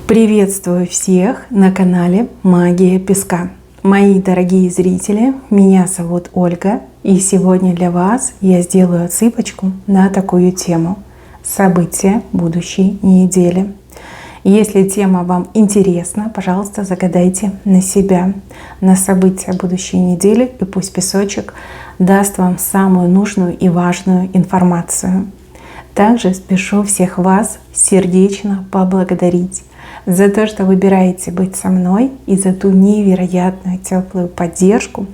Приветствую всех на канале Магия Песка. Мои дорогие зрители, меня зовут Ольга, и сегодня для вас я сделаю отсыпочку на такую тему – события будущей недели. Если тема вам интересна, пожалуйста, загадайте на себя, на события будущей недели, и пусть песочек даст вам самую нужную и важную информацию. Также спешу всех вас сердечно поблагодарить за то, что выбираете быть со мной, и за ту невероятную теплую поддержку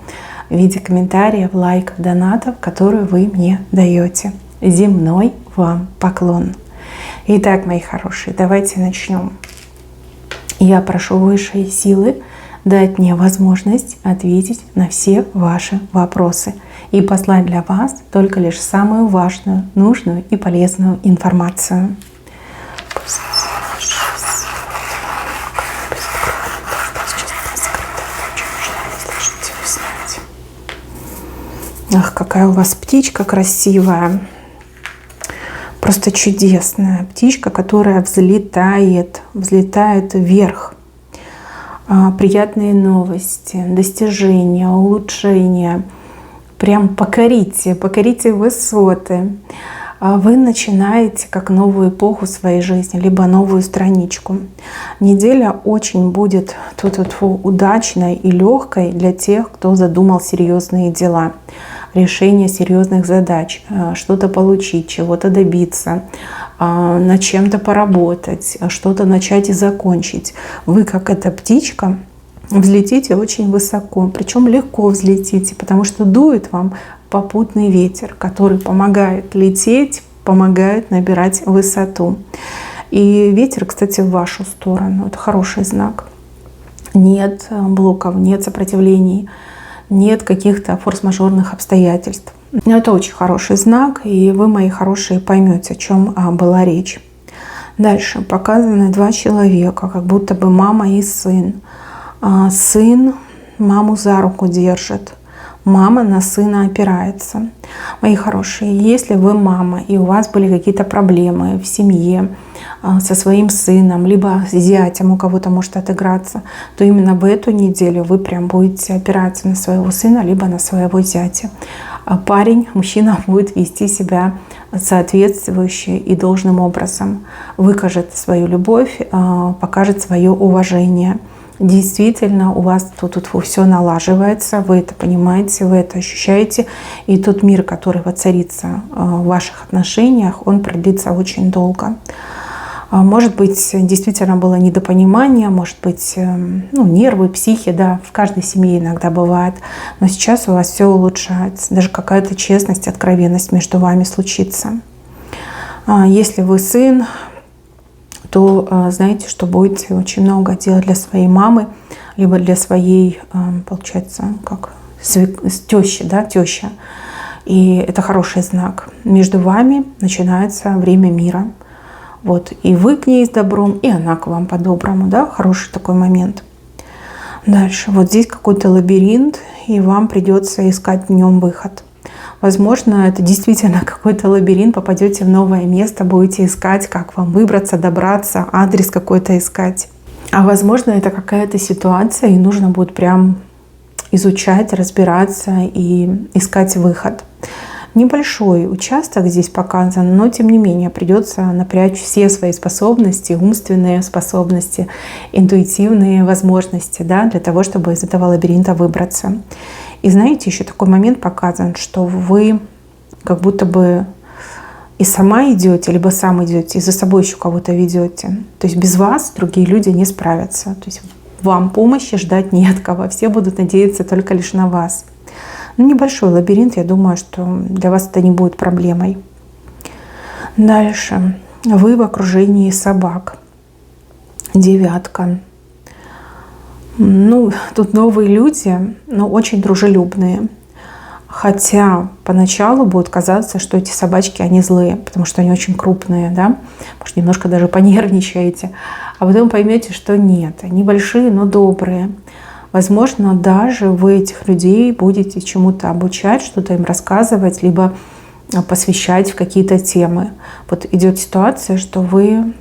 в виде комментариев, лайков, донатов, которые вы мне даете. Земной вам поклон. Итак, мои хорошие, давайте начнем. Я прошу высшие силы дать мне возможность ответить на все ваши вопросы и послать для вас только лишь самую важную, нужную и полезную информацию. Ах, какая у вас птичка красивая. Просто чудесная птичка, которая взлетает вверх. Приятные новости, достижения, улучшения. Прям покорите высоты. Вы начинаете как новую эпоху своей жизни, либо новую страничку. Неделя очень будет удачной и легкой для тех, кто задумал серьезные дела. Решение серьезных задач, что-то получить, чего-то добиться, над чем-то поработать, что-то начать и закончить. Вы, как эта птичка, взлетите очень высоко, причем легко взлетите, потому что дует вам попутный ветер, который помогает лететь, помогает набирать высоту. И ветер, кстати, в вашу сторону. Это хороший знак. Нет блоков, нет сопротивлений, нет каких-то форс-мажорных обстоятельств. Это очень хороший знак, и вы, мои хорошие, поймете, о чем была речь. Дальше показаны два человека, как будто бы мама и сын. Сын маму за руку держит, мама на сына опирается. Мои хорошие, если вы мама, и у вас были какие-то проблемы в семье со своим сыном, либо с зятем, у кого-то может отыграться, то именно в эту неделю вы прям будете опираться на своего сына, либо на своего зятя. Парень, мужчина будет вести себя соответствующе и должным образом, выкажет свою любовь, покажет свое уважение. Действительно, у вас тут все налаживается, вы это понимаете, вы это ощущаете. И тот мир, который воцарится в ваших отношениях, он продлится очень долго. Может быть, действительно было недопонимание, может быть, нервы, психи, да, в каждой семье иногда бывает. Но сейчас у вас все улучшается, даже какая-то честность, откровенность между вами случится. Если вы сын, то знаете, что будете очень много делать для своей мамы, либо для своей, получается, как тещи, да, теща. И это хороший знак. Между вами начинается время мира. Вот. И вы к ней с добром, и она к вам по-доброму, да, хороший такой момент. Дальше. Вот здесь какой-то лабиринт, и вам придется искать в нем выход. Возможно, это действительно какой-то лабиринт, попадете в новое место, будете искать, как вам выбраться, добраться, адрес какой-то искать. А возможно, это какая-то ситуация, и нужно будет прям изучать, разбираться и искать выход. Небольшой участок здесь показан, но тем не менее придется напрячь все свои способности, умственные способности, интуитивные возможности, да, для того, чтобы из этого лабиринта выбраться. И знаете, еще такой момент показан, что вы как будто бы и сама идете, либо сам идете, и за собой еще кого-то ведете. То есть без вас другие люди не справятся. То есть вам помощи ждать не от кого. Все будут надеяться только лишь на вас. Небольшой лабиринт, я думаю, что для вас это не будет проблемой. Дальше. Вы в окружении собак. Девятка. Тут новые люди, но очень дружелюбные. Хотя поначалу будет казаться, что эти собачки, они злые, потому что они очень крупные, да? Может, немножко даже понервничаете. А потом поймете, что нет, они большие, но добрые. Возможно, даже вы этих людей будете чему-то обучать, что-то им рассказывать, либо посвящать в какие-то темы. Вот идет ситуация, что вы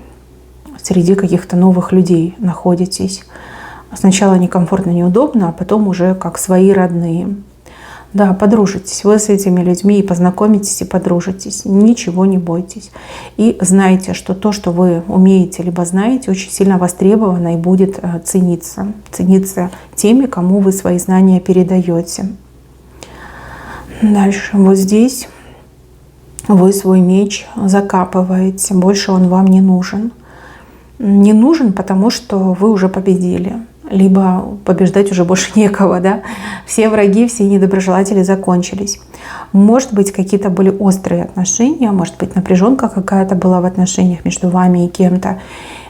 среди каких-то новых людей находитесь. Сначала некомфортно, неудобно, а потом уже как свои родные. Да, подружитесь вы с этими людьми, и познакомитесь, и подружитесь. Ничего не бойтесь. И знайте, что то, что вы умеете, либо знаете, очень сильно востребовано и будет цениться. Цениться теми, кому вы свои знания передаете. Дальше. Вот здесь вы свой меч закапываете. Больше он вам не нужен. Не нужен, потому что вы уже победили. Либо побеждать уже больше некого, да? Все враги, все недоброжелатели закончились. Может быть, какие-то были острые отношения, может быть, напряженка какая-то была в отношениях между вами и кем-то.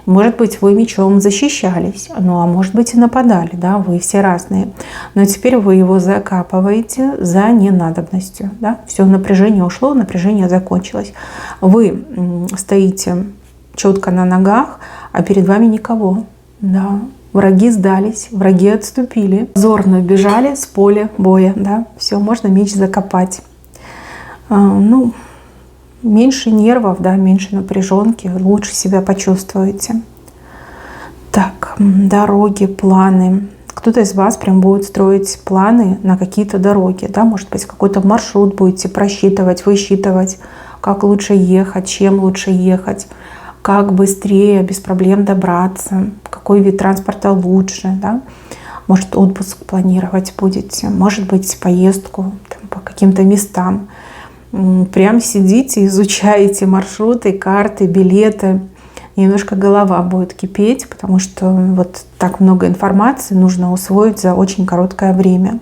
Может быть, вы мечом защищались, ну а может быть и нападали, да? Вы все разные. Но теперь вы его закапываете за ненадобностью, да? Все, напряжение ушло, напряжение закончилось. Вы стоите четко на ногах, а перед вами никого, да? Враги сдались, враги отступили, зорно бежали с поля боя, да, все, можно меч закопать. Ну, меньше нервов, да, меньше напряженки, лучше себя почувствуете. Так, дороги, планы. Кто-то из вас прям будет строить планы на какие-то дороги, да, может быть, какой-то маршрут будете просчитывать, высчитывать, как лучше ехать, чем лучше ехать, как быстрее, без проблем добраться, какой вид транспорта лучше, да? Может, отпуск планировать будете, может быть, поездку там, по каким-то местам. Прям сидите, изучаете маршруты, карты, билеты. Немножко голова будет кипеть, потому что вот так много информации нужно усвоить за очень короткое время.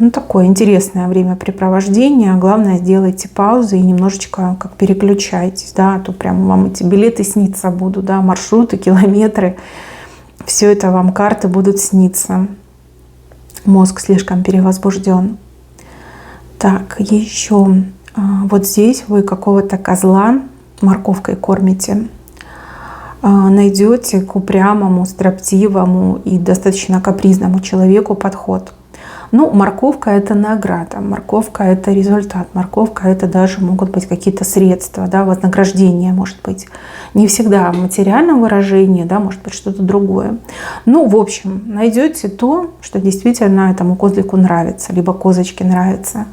Ну, такое интересное времяпрепровождение. Главное, сделайте паузы и немножечко как переключайтесь. Да, а то прям вам эти билеты сниться будут, да, маршруты, километры. Все это вам, карты будут сниться. Мозг слишком перевозбужден. Так, еще вот здесь вы какого-то козла морковкой кормите. Найдете к упрямому, строптивому и достаточно капризному человеку подход. Ну, морковка — это награда, морковка — это результат, морковка — это даже могут быть какие-то средства, да, вознаграждение, может быть. Не всегда в материальном выражении, да, может быть что-то другое. Ну, в общем, найдете то, что действительно этому козлику нравится, либо козочке нравится.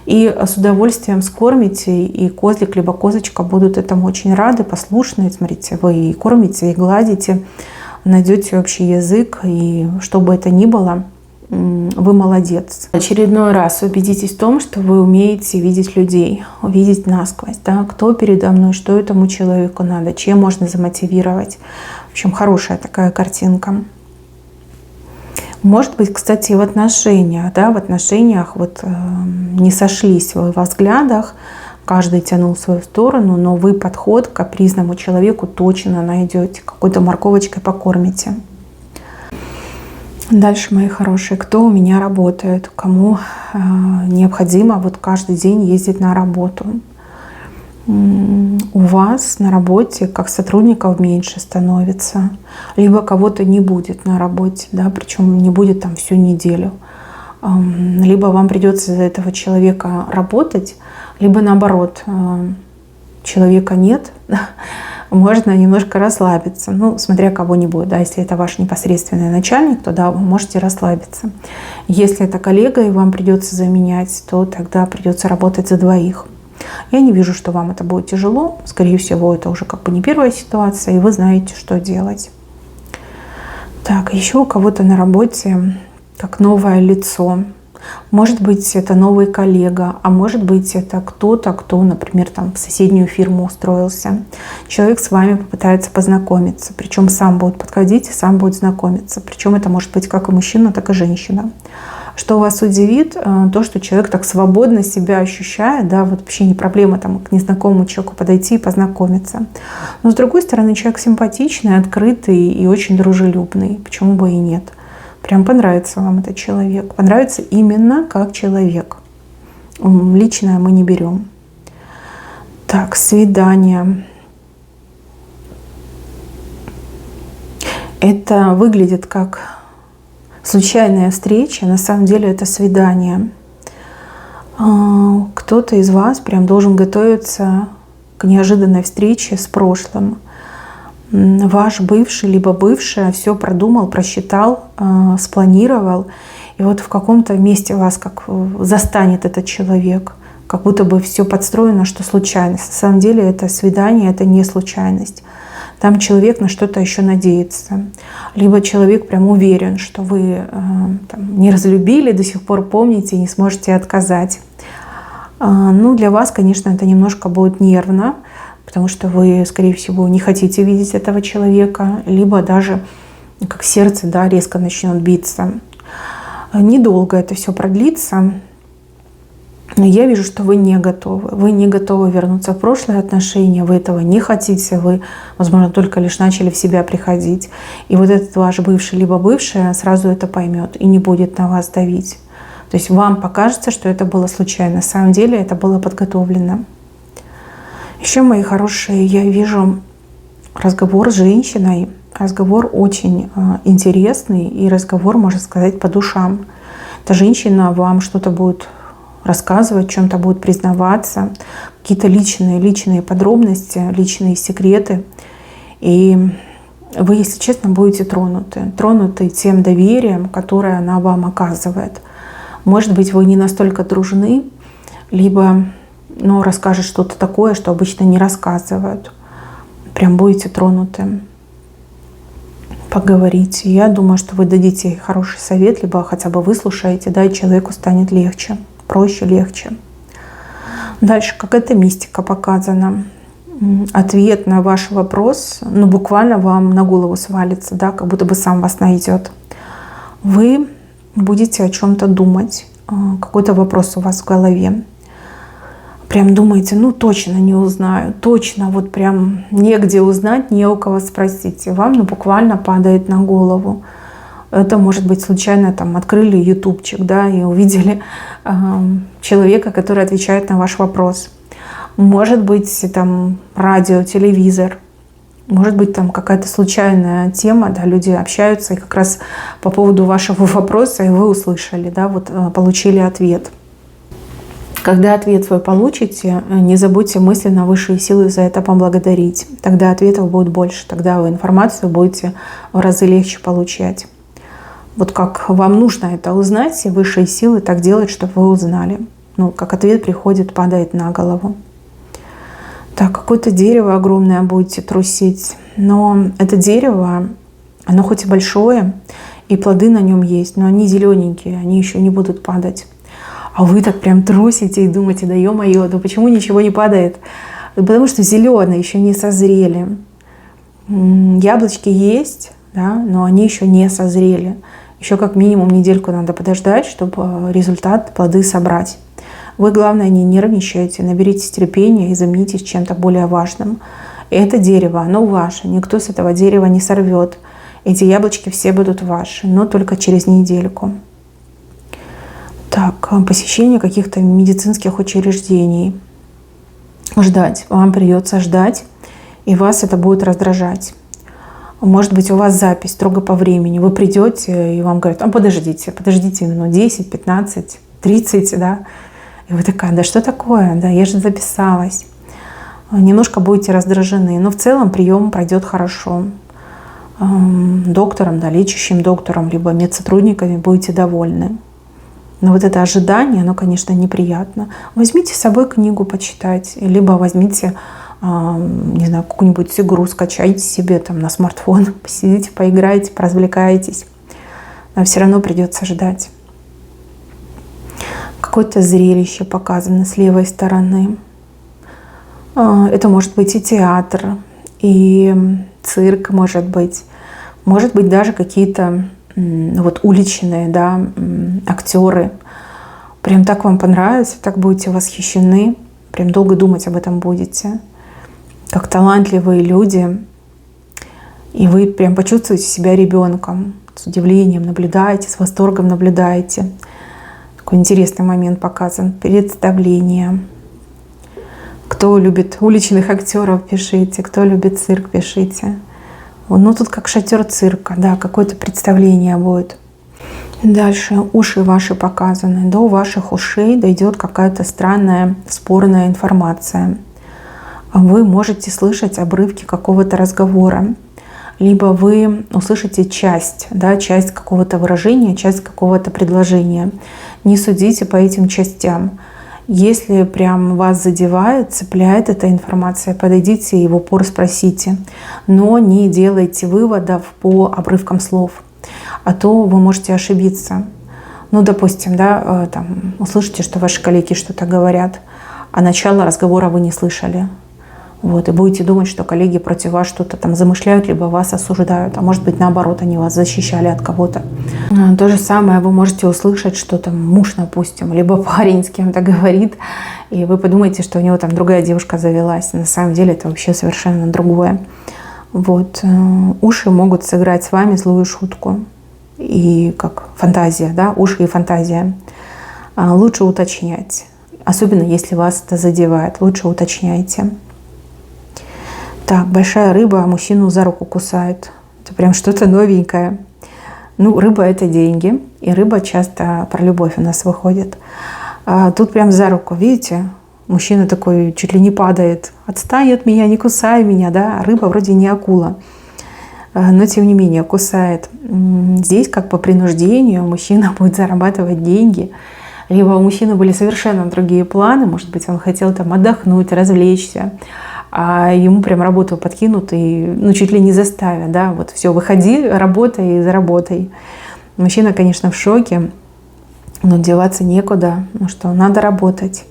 И с удовольствием скормите, и козлик либо козочка будут этому очень рады, послушны. Смотрите, вы и кормите, и гладите, найдете общий язык, и что бы это ни было, вы молодец. В очередной раз убедитесь в том, что вы умеете видеть людей, увидеть насквозь, да, кто передо мной, что этому человеку надо, чем можно замотивировать. В общем, хорошая такая картинка. Может быть, кстати, в отношениях, да, в отношениях вот не сошлись вы во взглядах, каждый тянул в свою сторону, но вы подход к капризному человеку точно найдете, какой-то морковочкой покормите. Дальше, мои хорошие, кто у меня работает, кому необходимо вот каждый день ездить на работу. У вас на работе как сотрудников меньше становится, либо кого-то не будет на работе, да, причем не будет там всю неделю. Либо вам придется за этого человека работать, либо наоборот, человека нет, можно немножко расслабиться. Ну, смотря кого-нибудь, да, если это ваш непосредственный начальник, то да, вы можете расслабиться. Если это коллега и вам придется заменять, то тогда придется работать за двоих. Я не вижу, что вам это будет тяжело. Скорее всего, это уже как бы не первая ситуация, и вы знаете, что делать. Так, еще у кого-то на работе как новое лицо. Может быть, это новый коллега, а может быть, это кто-то, кто, например, там, в соседнюю фирму устроился. Человек с вами попытается познакомиться, причем сам будет подходить и сам будет знакомиться. Причем это может быть как и мужчина, так и женщина. Что вас удивит, то, что человек так свободно себя ощущает, да, вот вообще не проблема там, к незнакомому человеку подойти и познакомиться. Но с другой стороны, человек симпатичный, открытый и очень дружелюбный. Почему бы и нет? Прям понравится вам этот человек. Понравится именно как человек. Личное мы не берем. Так, свидание. Это выглядит как случайная встреча. На самом деле это свидание. Кто-то из вас прям должен готовиться к неожиданной встрече с прошлым. ваш бывший либо бывшая все продумал, просчитал, спланировал. И вот в каком-то месте вас как застанет этот человек, как будто бы все подстроено, что случайность. На самом деле это свидание, это не случайность. Там человек на что-то еще надеется. Либо человек прям уверен, что вы там, не разлюбили, до сих пор помните и не сможете отказать. Ну, для вас, конечно, это немножко будет нервно, потому что вы, скорее всего, не хотите видеть этого человека, либо даже как сердце, да, резко начнет биться. Недолго это все продлится. Но я вижу, что вы не готовы. Вы не готовы вернуться в прошлые отношения, вы этого не хотите, вы, возможно, только лишь начали в себя приходить. И вот этот ваш бывший либо бывшая сразу это поймет и не будет на вас давить. То есть вам покажется, что это было случайно. На самом деле это было подготовлено. Еще, мои хорошие, я вижу разговор с женщиной. Разговор очень интересный и разговор, можно сказать, по душам. Эта женщина вам что-то будет рассказывать, в чем-то будет признаваться, какие-то личные подробности, личные секреты. И вы, если честно, будете тронуты тем доверием, которое она вам оказывает. Может быть, вы не настолько дружны, либо расскажет что-то такое, что обычно не рассказывают. Прям будете тронуты. Поговорите. Я думаю, что вы дадите хороший совет, либо хотя бы выслушаете, да, и человеку станет легче. Проще, легче. Дальше какая-то мистика показана. Ответ на ваш вопрос, буквально вам на голову свалится, да, как будто бы сам вас найдет. Вы будете о чем-то думать, какой-то вопрос у вас в голове. Прям думаете, точно не узнаю, точно вот прям негде узнать, не у кого спросить. И вам буквально падает на голову. Это может быть случайно там открыли ютубчик, да, и увидели человека, который отвечает на ваш вопрос. Может быть там радио, телевизор, может быть там какая-то случайная тема, да, люди общаются и как раз по поводу вашего вопроса и вы услышали, да, вот получили ответ. Когда ответ свой получите, не забудьте мысленно высшие силы за это поблагодарить. Тогда ответов будет больше, тогда вы информацию будете в разы легче получать. Вот как вам нужно это узнать, и высшие силы так делают, чтобы вы узнали. Как ответ приходит, падает на голову. Так, какое-то дерево огромное будете трусить. Но это дерево, оно хоть и большое, и плоды на нем есть, но они зелененькие, они еще не будут падать. А вы так прям трусите и думаете, да ё-моё, да почему ничего не падает? Потому что зеленые еще не созрели. Яблочки есть, да, но они еще не созрели. Еще как минимум недельку надо подождать, чтобы результат, плоды собрать. Вы, главное, не нервничайте, наберитесь терпения и заменитесь чем-то более важным. Это дерево, оно ваше, никто с этого дерева не сорвет. Эти яблочки все будут ваши, но только через недельку. Так, посещение каких-то медицинских учреждений. Ждать. Вам придется ждать, и вас это будет раздражать. Может быть, у вас запись строго по времени. Вы придете, и вам говорят, подождите минут 10, 15, 30, да. И вы такая, да что такое, да, я же записалась. Немножко будете раздражены, но в целом прием пройдет хорошо. Доктором, да, лечащим доктором, либо медсотрудниками будете довольны. Но вот это ожидание, оно, конечно, неприятно. Возьмите с собой книгу почитать, либо возьмите, не знаю, какую-нибудь игру, скачайте себе там на смартфон, посидите, поиграйте, поразвлекаетесь. Но все равно придется ждать. Какое-то зрелище показано с левой стороны. Это может быть и театр, и цирк, может быть даже какие-то уличные, да, актеры. Прям так вам понравится, так будете восхищены, прям долго думать об этом будете. Как талантливые люди. И вы прям почувствуете себя ребенком. С удивлением наблюдаете, с восторгом наблюдаете. Такой интересный момент показан. Представление. Кто любит уличных актеров, пишите. Кто любит цирк, пишите. Тут как шатер цирка, да, какое-то представление будет. Дальше уши ваши показаны. До ваших ушей дойдет какая-то странная, спорная информация. вы можете слышать обрывки какого-то разговора, либо вы услышите часть, да, часть какого-то выражения, часть какого-то предложения. Не судите по этим частям. Если прям вас задевает, цепляет эта информация, подойдите и в упор спросите. Но не делайте выводов по обрывкам слов, а то вы можете ошибиться. Ну, допустим, да, там, услышите, что ваши коллеги что-то говорят, а начало разговора вы не слышали. Вот, и будете думать, что коллеги против вас что-то там замышляют, либо вас осуждают, а может быть, наоборот, они вас защищали от кого-то. То же самое вы можете услышать, что там муж, допустим, либо парень с кем-то говорит, и вы подумаете, что у него там другая девушка завелась. На самом деле это вообще совершенно другое. Вот. Уши могут сыграть с вами злую шутку. И как фантазия, да, уши и фантазия. Лучше уточнять. Особенно если вас это задевает. Лучше уточняйте. Так, большая рыба мужчину за руку кусает. Это прям что-то новенькое. Ну, рыба — это деньги. И рыба часто про любовь у нас выходит. Тут прям за руку, видите? Мужчина такой чуть ли не падает. Отстань от меня, не кусай меня, да? Рыба вроде не акула. Но тем не менее кусает. Здесь как по принуждению мужчина будет зарабатывать деньги. Либо у мужчины были совершенно другие планы. Может быть, он хотел там отдохнуть, развлечься. А ему прям работу подкинут и ну, чуть ли не заставят, да, вот все, выходи, работай и заработай. Мужчина, конечно, в шоке, но деваться некуда, ну что, надо работать.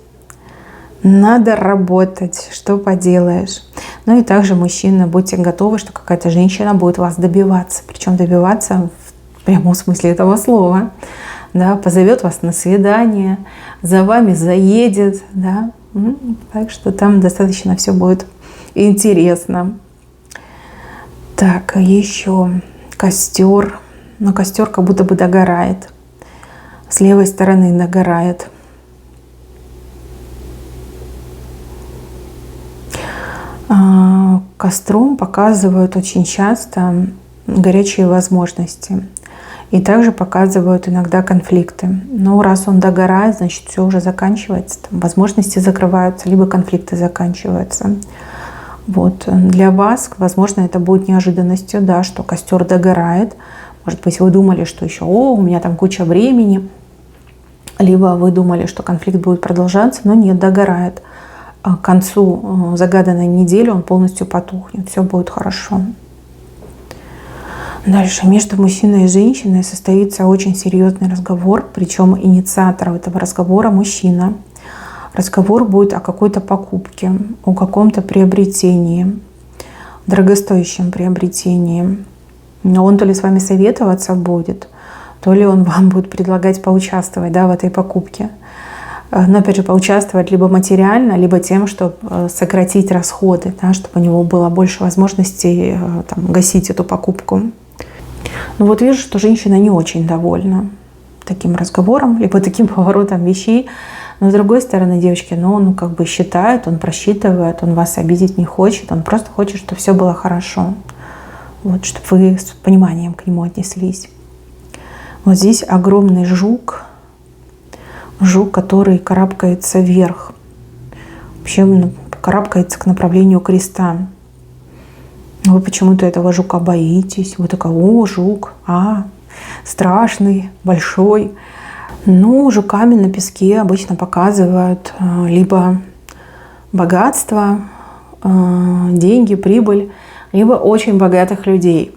Надо работать, что поделаешь. Ну и также, мужчина, будьте готовы, что какая-то женщина будет вас добиваться, причем добиваться в прямом смысле этого слова, да, позовет вас на свидание, за вами заедет, да. Так что там достаточно все будет интересно. Так, еще костер. Но костер как будто бы догорает. С левой стороны догорает. Костром показывают очень часто горячие возможности. И также показывают иногда конфликты. Но раз он догорает, значит, все уже заканчивается. Там возможности закрываются, либо конфликты заканчиваются. Вот. Для вас, возможно, это будет неожиданностью, да, что костер догорает. Может быть, вы думали, что еще, у меня там куча времени. Либо вы думали, что конфликт будет продолжаться, но нет, догорает. К концу загаданной недели он полностью потухнет. Все будет хорошо. Дальше. Между мужчиной и женщиной состоится очень серьезный разговор, причем инициатор этого разговора мужчина. Разговор будет о какой-то покупке, о каком-то приобретении, дорогостоящем приобретении. Но он то ли с вами советоваться будет, то ли он вам будет предлагать поучаствовать, да, в этой покупке. Но опять же, поучаствовать либо материально, либо тем, чтобы сократить расходы, да, чтобы у него было больше возможностей там, гасить эту покупку. Ну вот вижу, что женщина не очень довольна таким разговором, либо таким поворотом вещей. Но с другой стороны, девочки, он как бы считает, он просчитывает, он вас обидеть не хочет, он просто хочет, чтобы все было хорошо. Вот, чтобы вы с пониманием к нему отнеслись. Вот здесь огромный жук, который карабкается вверх. Вообще карабкается к направлению креста. Вы почему-то этого жука боитесь. Вы такая, жук, страшный, большой. Ну, жуками на песке обычно показывают либо богатство, деньги, прибыль, либо очень богатых людей.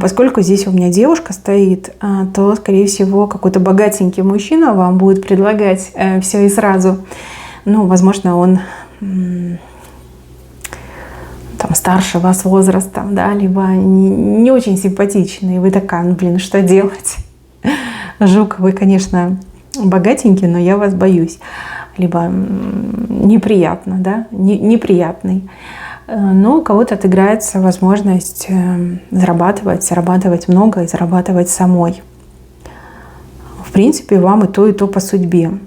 Поскольку здесь у меня девушка стоит, то, скорее всего, какой-то богатенький мужчина вам будет предлагать все и сразу. Ну, возможно, он там старше вас возрастом, да, либо не очень симпатичный. И вы такая, что делать? Жук, вы, конечно, богатенький, но я вас боюсь. Либо неприятно, да, неприятный. Но у кого-то отыграется возможность зарабатывать много и зарабатывать самой. В принципе, вам и то по судьбе.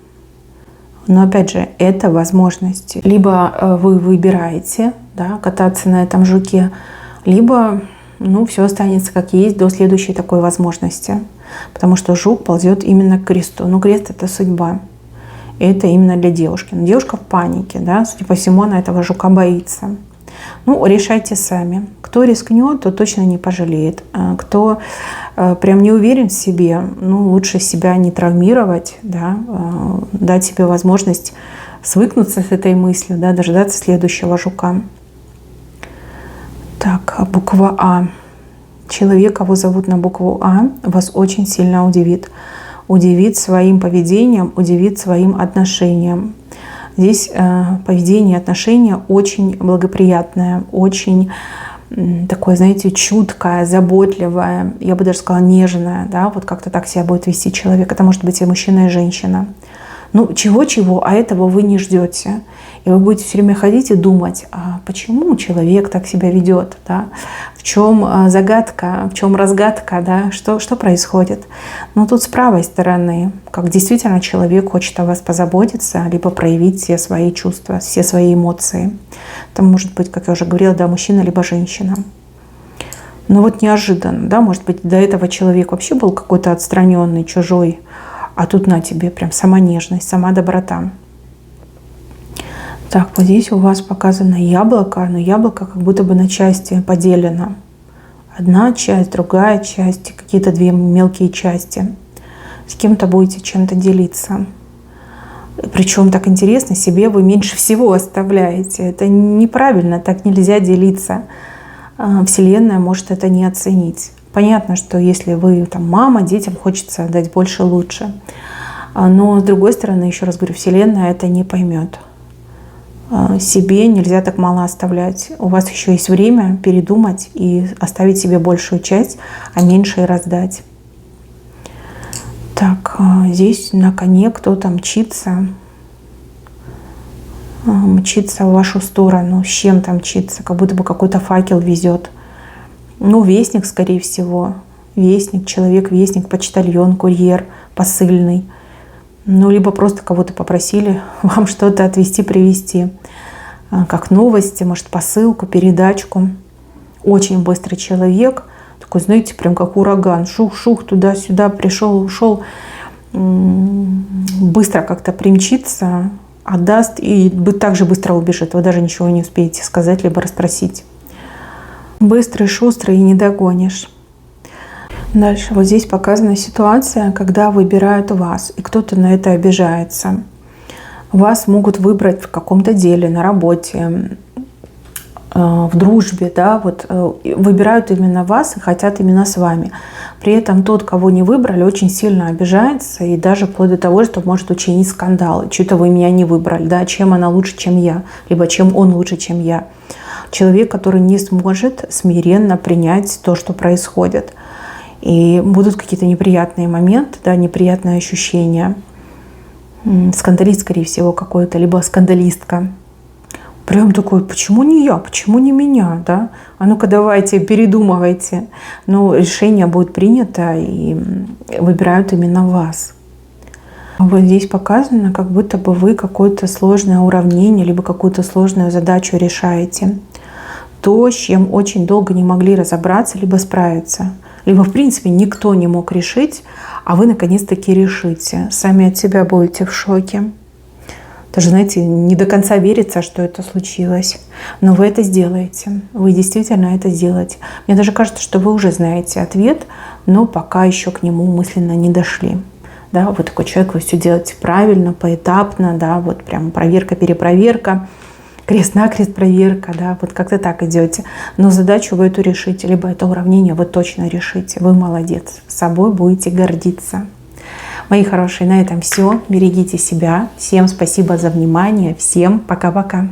Но опять же, это возможности. Либо вы выбираете, да, кататься на этом жуке, либо все останется как есть до следующей такой возможности. Потому что жук ползет именно к кресту. Но крест — это судьба. Это именно для девушки. Но девушка в панике, да, судя по всему, она этого жука боится. Ну, решайте сами. Кто рискнет, тот точно не пожалеет. Кто прям не уверен в себе, ну, лучше себя не травмировать, да, дать себе возможность свыкнуться с этой мыслью, да, дождаться следующего жука. Так, буква А. Человек, кого зовут на букву А, вас очень сильно удивит. Удивит своим поведением, удивит своим отношением. Здесь поведение и отношение очень благоприятное, очень такое, знаете, чуткое, заботливое, я бы даже сказала, нежное, да, вот как-то так себя будет вести человек. Это может быть и мужчина, и женщина. Ну, чего-чего, а этого вы не ждете. И вы будете все время ходить и думать, а почему человек так себя ведет, да? В чем загадка, в чем разгадка, да? Что происходит? Но тут с правой стороны, как действительно человек хочет о вас позаботиться, либо проявить все свои чувства, все свои эмоции. Это может быть, как я уже говорила, да, мужчина, либо женщина. Но вот неожиданно, да, может быть, до этого человек вообще был какой-то отстраненный, чужой, а тут на тебе прям сама нежность, сама доброта. Так, вот здесь у вас показано яблоко, но яблоко как будто бы на части поделено. Одна часть, другая часть, какие-то две мелкие части. С кем-то будете чем-то делиться. Причем так интересно, себе вы меньше всего оставляете. Это неправильно, так нельзя делиться. Вселенная может это не оценить. Понятно, что если вы там мама, детям хочется дать больше, лучше. Но с другой стороны, еще раз говорю, Вселенная это не поймет. Себе нельзя так мало оставлять. У вас еще есть время передумать и оставить себе большую часть, а меньшее раздать. Так, здесь на коне кто-то мчится в вашу сторону. С чем там мчится? Как будто бы какой-то факел везет. Ну, вестник, скорее всего. Вестник, человек-вестник, почтальон, курьер, посыльный. Ну, либо просто кого-то попросили вам что-то отвезти, привезти. Как новости, может, посылку, передачку. Очень быстрый человек. Такой, знаете, прям как ураган. Шух-шух, туда-сюда пришел, ушел. Быстро как-то примчится, отдаст и так же быстро убежит. Вы даже ничего не успеете сказать, либо расспросить. Быстрый, шустрый и не догонишь. Дальше вот здесь показана ситуация, когда выбирают вас, и кто-то на это обижается. Вас могут выбрать в каком-то деле, на работе, в дружбе, да, вот выбирают именно вас и хотят именно с вами. При этом тот, кого не выбрали, очень сильно обижается и даже вплоть до того, что может учинить скандалы. Что-то вы меня не выбрали, да, чем она лучше, чем я, либо чем он лучше, чем я. Человек, который не сможет смиренно принять то, что происходит. И будут какие-то неприятные моменты, да, неприятные ощущения. Скандалист, скорее всего, какой-то, либо скандалистка. Прям такой, почему не я, почему не меня, да? А ну-ка давайте, передумывайте. Но решение будет принято и выбирают именно вас. Вот здесь показано, как будто бы вы какое-то сложное уравнение, либо какую-то сложную задачу решаете. То, с чем очень долго не могли разобраться, либо справиться. Либо, в принципе, никто не мог решить, а вы наконец-таки решите. Сами от себя будете в шоке. Даже, знаете, не до конца верится, что это случилось. Но вы это сделаете. Вы действительно это сделаете. Мне даже кажется, что вы уже знаете ответ, но пока еще к нему мысленно не дошли. Да, вы такой человек, вы все делаете правильно, поэтапно, да, вот прям проверка, перепроверка. Крест-накрест проверка, да, вот как-то так идете. Но задачу вы эту решите, либо это уравнение вы точно решите. Вы молодец, с собой будете гордиться. Мои хорошие, на этом все. Берегите себя. Всем спасибо за внимание. Всем пока-пока.